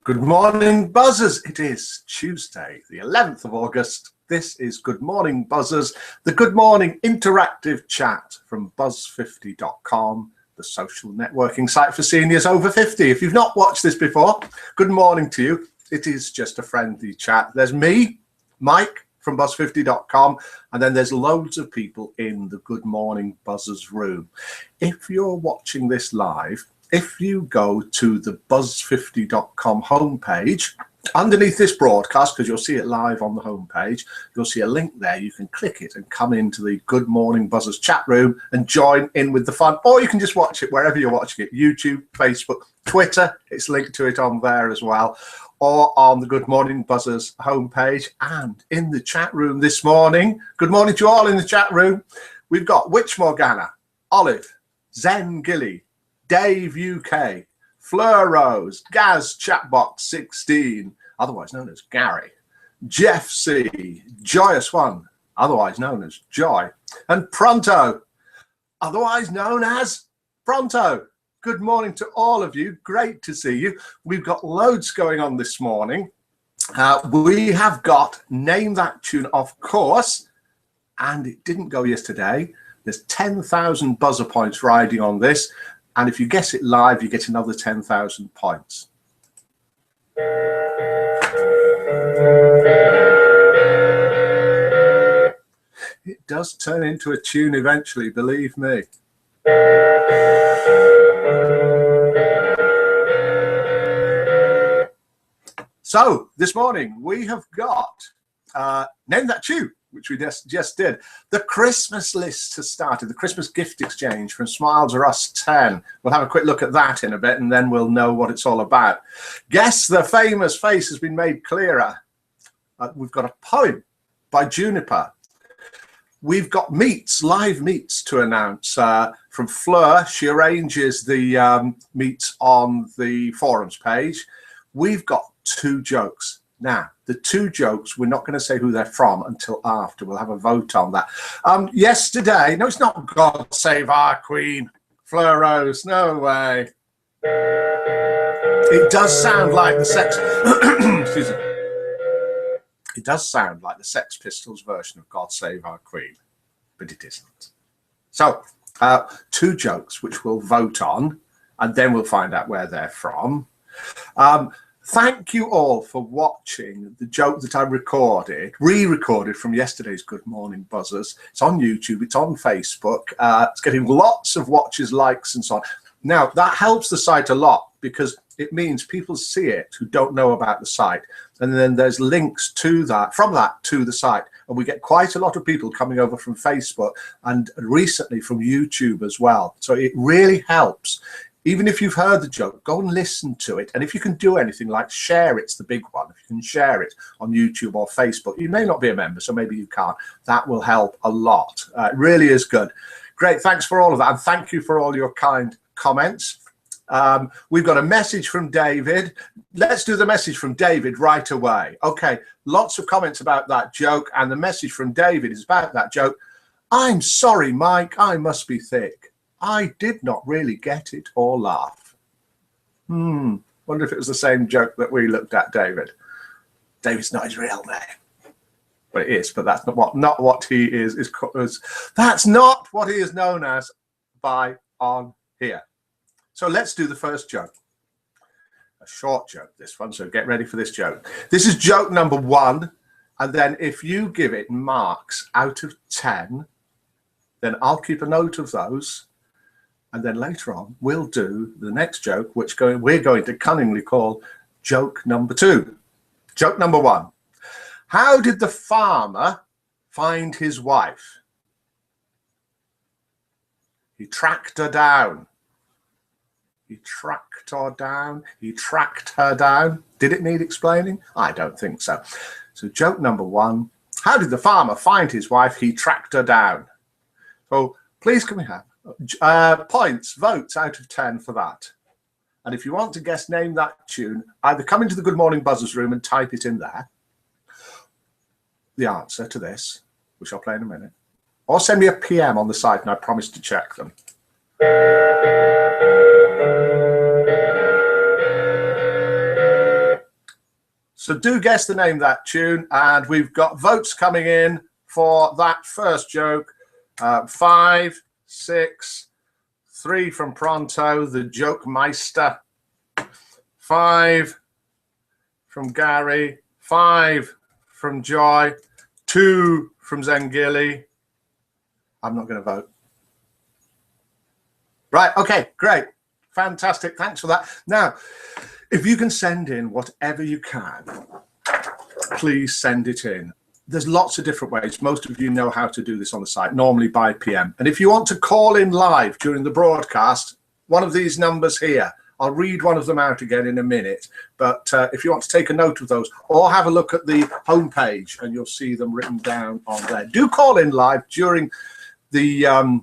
Good morning, Buzzers. It is Tuesday, the 11th of August. This is Good Morning Buzzers, the Good Morning interactive chat from buzz50.com, the social networking site for seniors over 50. If you've not watched this before, good morning to you. It is just a friendly chat. There's me, Mike, from buzz50.com, and then there's loads of people in the Good Morning Buzzers room. If you're watching this live, if you go to the buzz50.com homepage, underneath this broadcast, because you'll see it live on the homepage, you'll see a link there. You can click it and come into the Good Morning Buzzers chat room and join in with the fun. Or you can just watch it wherever you're watching it, YouTube, Facebook, Twitter. It's linked to it on there as well, or on the Good Morning Buzzers homepage. And in the chat room this morning, good morning to you all in the chat room. We've got Witch Morgana, Olive, Zen Gilly, Dave UK, Fleur Rose, Gaz Chatbox 16, otherwise known as Gary, Jeff C, Joyous One, otherwise known as Joy, and Pronto, otherwise known as Pronto. Good morning to all of you. Great to see you. We've got loads going on this morning. We have got Name That Tune, of course, and it didn't go yesterday. There's 10,000 buzzer points riding on this. And if you guess it live, you get another 10,000 points. It does turn into a tune eventually, believe me. So this morning we have got Name That Tune, which we just did. The Christmas list has started, the Christmas gift exchange from Smiles R Us 10. We'll have a quick look at that in a bit, and then we'll know what it's all about. Guess the famous face has been made clearer. We've got a poem by Juniper. We've got meets, live meets to announce from Fleur. She arranges the meets on the forums page. We've got 2 jokes. Now, the 2 jokes, we're not going to say who they're from until after. We'll have a vote on that. Yesterday, no, it's not God Save Our Queen, Fleur Rose, no way. It does sound like the Sex... Excuse me. It does sound like the Sex Pistols version of God Save Our Queen, but it isn't. So, 2 jokes, which we'll vote on, and then we'll find out where they're from. Thank you all for watching the joke that I re-recorded from yesterday's Good Morning Buzzers. It's on YouTube, it's on Facebook. It's getting lots of watches, likes, and so on. Now, that helps the site a lot because it means people see it who don't know about the site. And then there's links to that, from that to the site. And we get quite a lot of people coming over from Facebook and recently from YouTube as well. So it really helps. Even if you've heard the joke, go and listen to it. And if you can do anything like share, it's the big one. If you can share it on YouTube or Facebook, you may not be a member, so maybe you can't. That will help a lot. It really is good. Great. Thanks for all of that. And thank you for all your kind comments. We've got a message from David. Let's do the message from David right away. Okay. Lots of comments about that joke. And the message from David is about that joke. I'm sorry, Mike. I must be thick. I did not really get it or laugh. Wonder if it was the same joke that we looked at, David. David's not his real name. But it is, but that's not what he is that's not what he is known as by on here. So let's do the first joke. A short joke, this one, so get ready for this joke. This is joke number 1, and then if you give it marks out of 10, then I'll keep a note of those. And then later on, we'll do the next joke, which we're going to cunningly call joke number 2. Joke number 1. How did the farmer find his wife? He tracked her down. He tracked her down. He tracked her down. Did it need explaining? I don't think so. So joke number 1. How did the farmer find his wife? He tracked her down. So please can we have points, votes out of 10 for that. And if you want to guess Name That Tune, either come into the Good Morning Buzzers room and type it in there, the answer to this, which I'll play in a minute, or send me a PM on the site and I promise to check them. So do guess the name of that tune. And we've got votes coming in for that first joke. 5, 6, 3 from Pronto, the Joke Meister. 5 from Gary. 5 from Joy. 2 from Zengili. I'm not going to vote. Right. Okay. Great. Fantastic. Thanks for that. Now, if you can send in whatever you can, please send it in. There's lots of different ways. Most of you know how to do this on the site, normally by PM. And if you want to call in live during the broadcast, one of these numbers here, I'll read one of them out again in a minute. But if you want to take a note of those or have a look at the homepage and you'll see them written down on there. Do call in live during the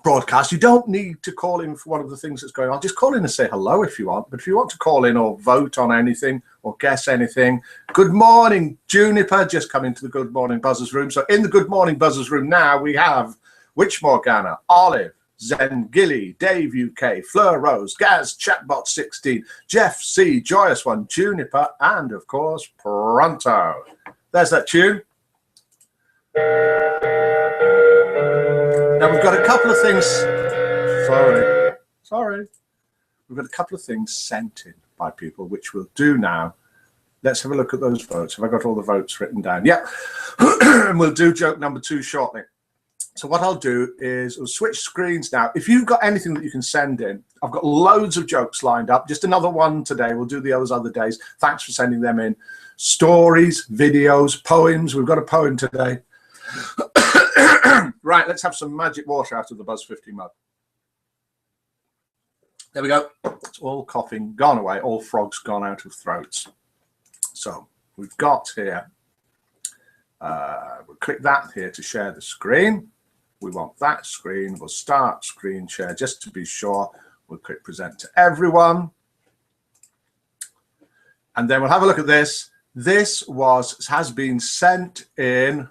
broadcast. You don't need to call in for one of the things that's going on. Just call in and say hello if you want. But if you want to call in or vote on anything or guess anything, good morning, Juniper. Just come into the Good Morning Buzzers room. So in the Good Morning Buzzers room now, we have Witch Morgana, Olive, Zen Gilly, Dave UK, Fleur Rose, Gaz, Chatbot 16, Jeff C, Joyous One, Juniper, and of course, Pronto. There's that tune. Now we've got a couple of things. Sorry. We've got a couple of things sent in by people, which we'll do now. Let's have a look at those votes. Have I got all the votes written down? Yeah. And we'll do joke number 2 shortly. So what I'll do is we'll switch screens now. If you've got anything that you can send in, I've got loads of jokes lined up. Just another one today. We'll do the others other days. Thanks for sending them in. Stories, videos, poems. We've got a poem today. Right, let's have some magic water out of the Buzz 50 mug. There we go. It's all coughing gone away. All frogs gone out of throats. So we've got here. We'll click that here to share the screen. We want that screen. We'll start screen share just to be sure. We'll click present to everyone. And then we'll have a look at this. This has been sent in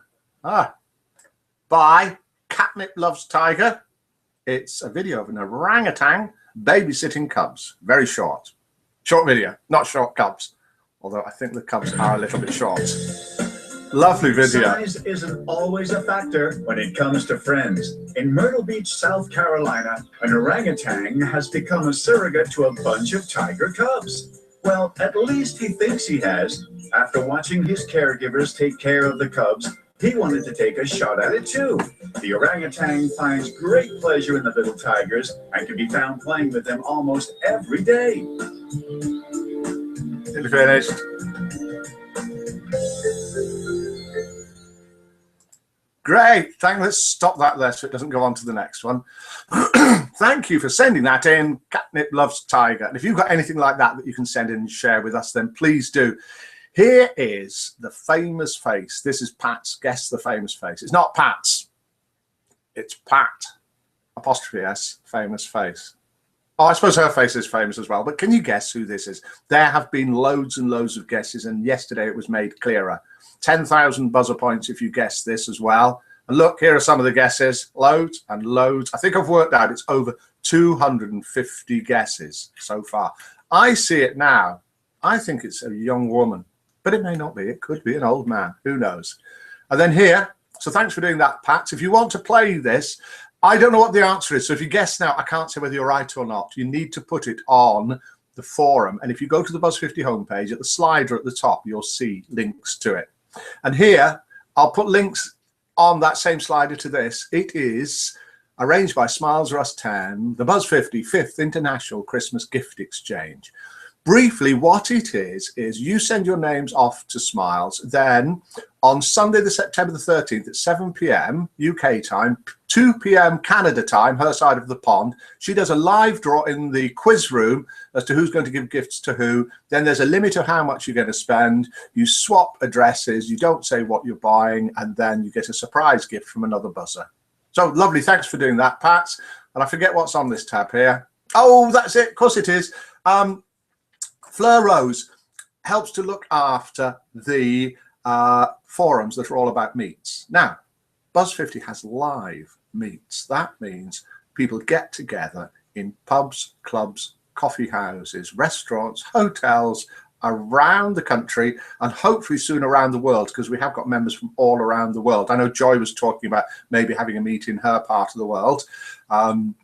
by Catnip Loves Tiger. It's a video of an orangutan babysitting cubs. Very short. Short video, not short cubs. Although I think the cubs are a little bit short. Lovely video. Size isn't always a factor when it comes to friends. In Myrtle Beach, South Carolina, an orangutan has become a surrogate to a bunch of tiger cubs. Well, at least he thinks he has. After watching his caregivers take care of the cubs, he wanted to take a shot at it too. The orangutan finds great pleasure in the little tigers and can be found playing with them almost every day. Nearly finished. Great. Let's stop that there so it doesn't go on to the next one. Thank you for sending that in. Catnip Loves Tiger. And if you've got anything like that that you can send in and share with us, then please do. Here is the famous face. This is Pat's. Guess the famous face. It's not Pat's. It's Pat, apostrophe S, famous face. Oh, I suppose her face is famous as well. But can you guess who this is? There have been loads and loads of guesses. And yesterday it was made clearer. 10,000 buzzer points if you guess this as well. And look, here are some of the guesses. Loads and loads. I think I've worked out it's over 250 guesses so far. I see it now. I think it's a young woman. But it may not be. It could be an old man. Who knows? And then here. So thanks for doing that, Pat. If you want to play this, I don't know what the answer is. So if you guess now, I can't say whether you're right or not. You need to put it on the forum. And if you go to the Buzz 50 homepage, at the slider at the top, you'll see links to it. And here, I'll put links on that same slider to this. It is arranged by Smiles Russ 10, the Buzz 50 5th International Christmas Gift Exchange. Briefly, what it is you send your names off to Smiles. Then on Sunday, September the 13th at 7 p.m. UK time, 2 p.m. Canada time, her side of the pond, she does a live draw in the quiz room as to who's going to give gifts to who. Then there's a limit of how much you're going to spend. You swap addresses. You don't say what you're buying. And then you get a surprise gift from another buzzer. So lovely. Thanks for doing that, Pat. And I forget what's on this tab here. Oh, that's it. Of course it is. Fleur Rose helps to look after the forums that are all about meets. Now, Buzz 50 has live meets. That means people get together in pubs, clubs, coffee houses, restaurants, hotels, around the country and hopefully soon around the world, because we have got members from all around the world. I know Joy was talking about maybe having a meet in her part of the world.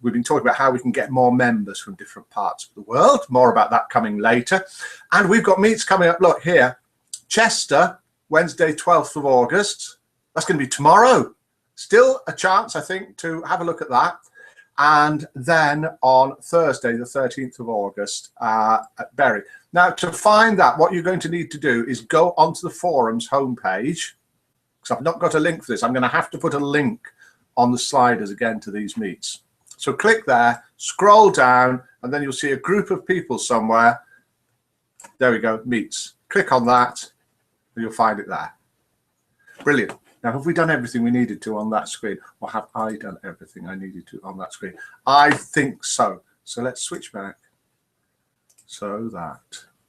We've been talking about how we can get more members from different parts of the world. More about that coming later. And we've got meets coming up. Look here, Chester, Wednesday, 12th of August. That's going to be tomorrow. Still a chance, I think, to have a look at that. And then on Thursday, the 13th of August at Bury. Now, to find that, what you're going to need to do is go onto the forums homepage, because I've not got a link for this. I'm going to have to put a link on the sliders again to these meets. So click there, scroll down, and then you'll see a group of people somewhere. There we go, meets. Click on that, and you'll find it there. Brilliant. Now, have we done everything we needed to on that screen? Or have I done everything I needed to on that screen? I think so. So let's switch back. So that.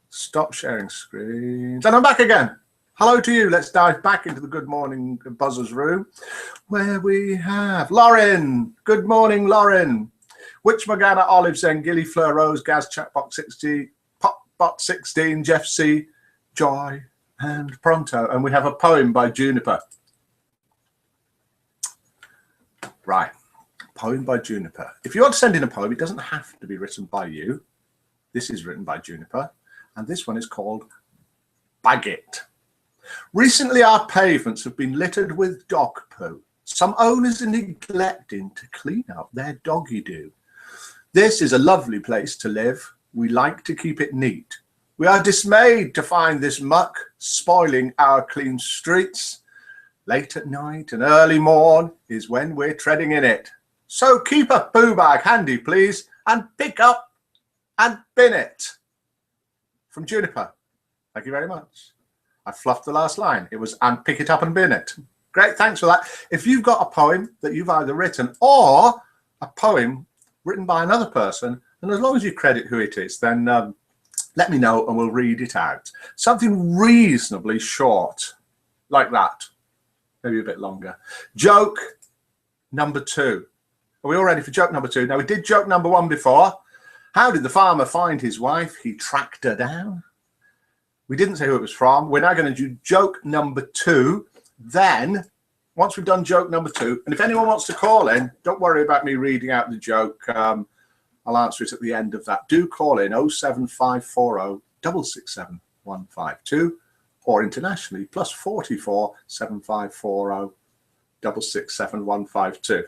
Stop sharing screens. And I'm back again. Hello to you. Let's dive back into the Good Morning Buzzers room, where we have Lauren. Good morning, Lauren. Witch Morgana, Olive Zen, Gilly, Fleur Rose, Gaz, Chatbox 60, Popbot 16, Jeff C, Joy, and Pronto. And we have a poem by Juniper. Right, poem by Juniper. If you want to send in a poem, it doesn't have to be written by you. This is written by Juniper, and this one is called Bag It. Recently, our pavements have been littered with dog poo. Some owners are neglecting to clean up their doggy do. This is a lovely place to live. We like to keep it neat. We are dismayed to find this muck spoiling our clean streets. Late at night and early morn is when we're treading in it. So keep a poo bag handy, please, and pick up and bin it. From Juniper. Thank you very much. I fluffed the last line. It was, and pick it up and bin it. Great, thanks for that. If you've got a poem that you've either written or a poem written by another person, and as long as you credit who it is, then let me know and we'll read it out. Something reasonably short, like that. Maybe a bit longer. Joke number 2. Are we all ready for joke number 2? Now, we did joke number 1 before. How did the farmer find his wife? He tracked her down. We didn't say who it was from. We're now going to do joke number 2. Then, once we've done joke number 2, and if anyone wants to call in, don't worry about me reading out the joke. I'll answer it at the end of that. Do call in 07540 667 152. Or internationally, +44 7540 667 152.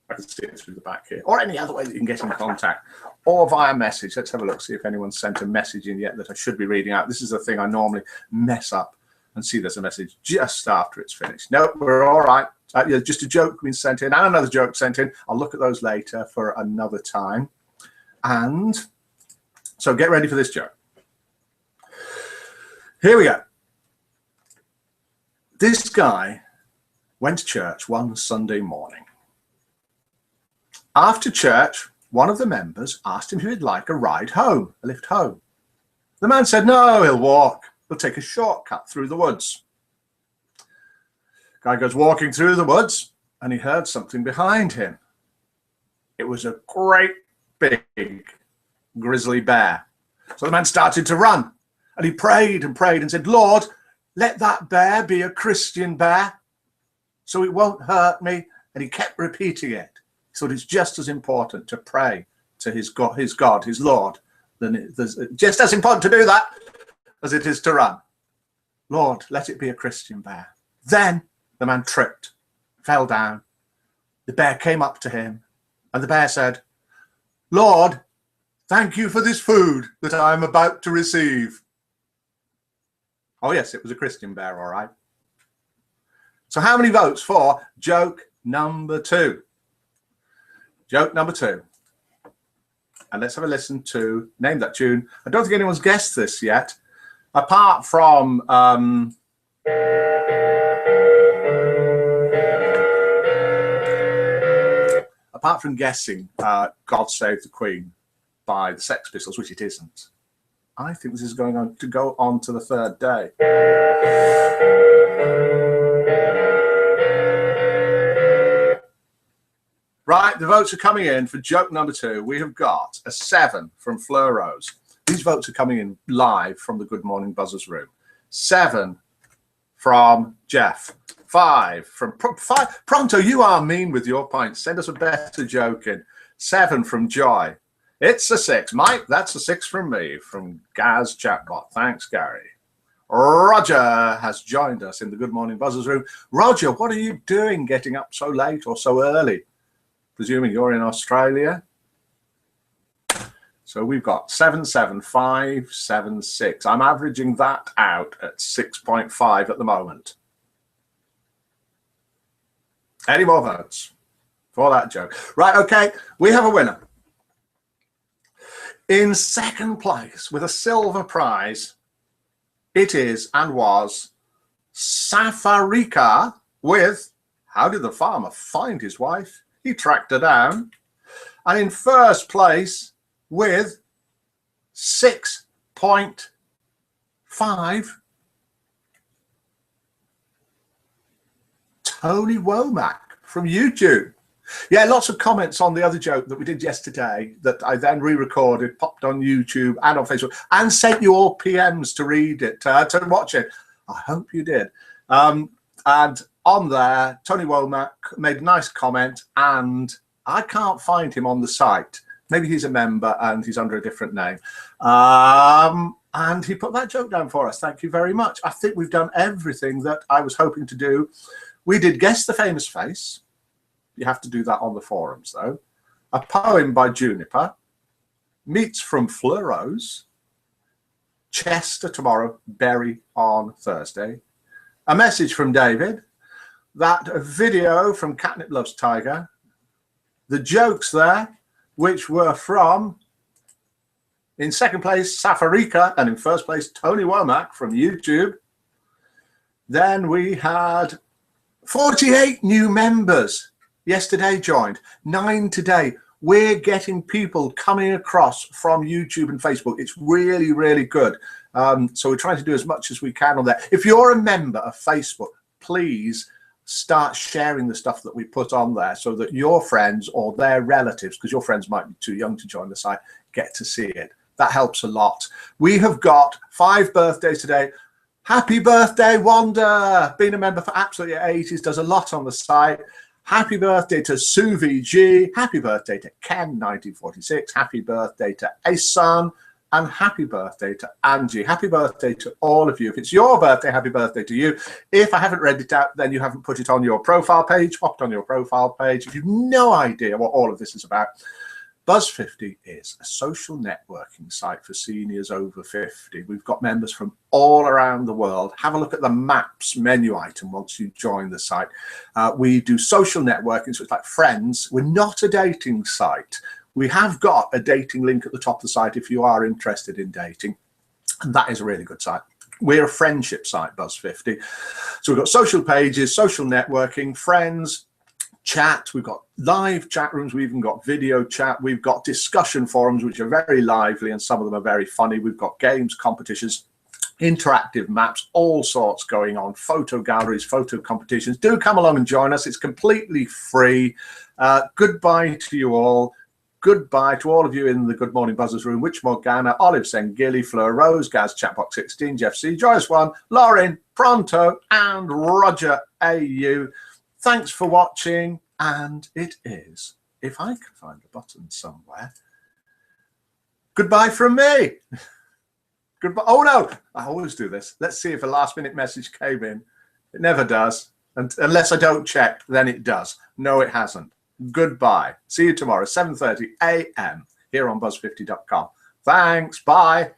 I can see it through the back here. Or any other way that you can get in contact. Or via message. Let's have a look, see if anyone's sent a message in yet that I should be reading out. This is a thing I normally mess up and see there's a message just after it's finished. No, we're all right. Yeah, just a joke being sent in and another joke sent in. I'll look at those later for another time. And so get ready for this joke. Here we go. This guy went to church one Sunday morning. After church, one of the members asked him if he'd like a ride home, a lift home. The man said, no, he'll walk. He'll take a shortcut through the woods. Guy goes walking through the woods and he heard something behind him. It was a great big grizzly bear. So the man started to run. And he prayed and said, Lord, let that bear be a Christian bear so it won't hurt me. And he kept repeating it. He thought it's just as important to pray to his God, his Lord. It's just as important to do that as it is to run. Lord, let it be a Christian bear. Then the man tripped, fell down. The bear came up to him and the bear said, Lord, thank you for this food that I am about to receive. Oh, yes, it was a Christian bear, all right. So how many votes for joke number 2? Joke number 2. And let's have a listen to Name That Tune. I don't think anyone's guessed this yet, apart from guessing God Save the Queen by the Sex Pistols, which it isn't. I think this is going on to go on to the 3rd day. Right, the votes are coming in for joke number 2. We have got a 7 from Fleur Rose, These votes are coming in live from the Good Morning Buzzers room. 7 from Jeff. 5 from Pronto. You are mean with your points. Send us a better joke in. 7 from Joy. It's a 6. Mike, that's a 6 from me, from Gaz Chatbot. Thanks, Gary. Roger has joined us in the Good Morning Buzzers room. Roger, what are you doing getting up so late or so early? Presuming you're in Australia. So we've got 77576. I'm averaging that out at 6.5 at the moment. Any more votes for that joke? Right, okay, we have a winner. In second place with a silver prize, it is and was Safarika with How Did the Farmer Find His Wife? He tracked her down. And in first place with 6.5, Tony Womack from YouTube. Yeah, lots of comments on the other joke that we did yesterday that I then re-recorded, popped on YouTube and on Facebook, and sent you all PMs to read it, to watch it. I hope you did. And on there, Tony Womack made a nice comment, and I can't find him on the site. Maybe he's a member and he's under a different name. And he put that joke down for us. Thank you very much. I think we've done everything that I was hoping to do. We did Guess the Famous Face. You have to do that on the forums, though. A poem by Juniper. Meets from Fleur Rose. Chester tomorrow. Berry on Thursday. A message from David. That video from Catnip Loves Tiger. The jokes there, which were from, in second place, Safarika, and in first place, Tony Womack from YouTube. Then we had 48 new members yesterday joined, 9 today. We're getting people coming across from YouTube and Facebook. It's really, really good. So we're trying to do as much as we can on there. If you're a member of Facebook, please start sharing the stuff that we put on there so that your friends or their relatives, because your friends might be too young to join the site, get to see it. That helps a lot. We have got 5 birthdays today. Happy birthday, Wanda. Been a member for absolutely ages, does a lot on the site. Happy birthday to Sue VG. Happy birthday to Ken1946. Happy birthday to Asan. And happy birthday to Angie. Happy birthday to all of you. If it's your birthday, happy birthday to you. If I haven't read it out, then you haven't put it on your profile page. Pop it on your profile page. If you've no idea what all of this is about, Buzz50 is a social networking site for seniors over 50. We've got members from all around the world. Have a look at the maps menu item once you join the site. We do social networking, so it's like friends. We're not a dating site. We have got a dating link at the top of the site if you are interested in dating. And that is a really good site. We're a friendship site, Buzz50. So we've got social pages, social networking, friends, chat. We've got live chat rooms. We've even got video chat. We've got discussion forums, which are very lively, and some of them are very funny. We've got games, competitions, interactive maps, all sorts going on, photo galleries, photo competitions. Do come along and join us. It's completely free. Goodbye to you all. Goodbye to all of you in the Good Morning Buzzers room. Witch Morgana, Olive Sengili, Fleur Rose, Gaz Chatbox 16, Jeff C, Joyce 1, Lauren, Pronto, and Roger AU. Thanks for watching. And it is, if I can find a button somewhere, goodbye from me. Goodbye. Oh no, I always do this. Let's see if a last minute message came in. It never does. And unless I don't check, then it does. No, it hasn't. Goodbye. See you tomorrow, 7:30 a.m. here on buzz50.com. Thanks. Bye.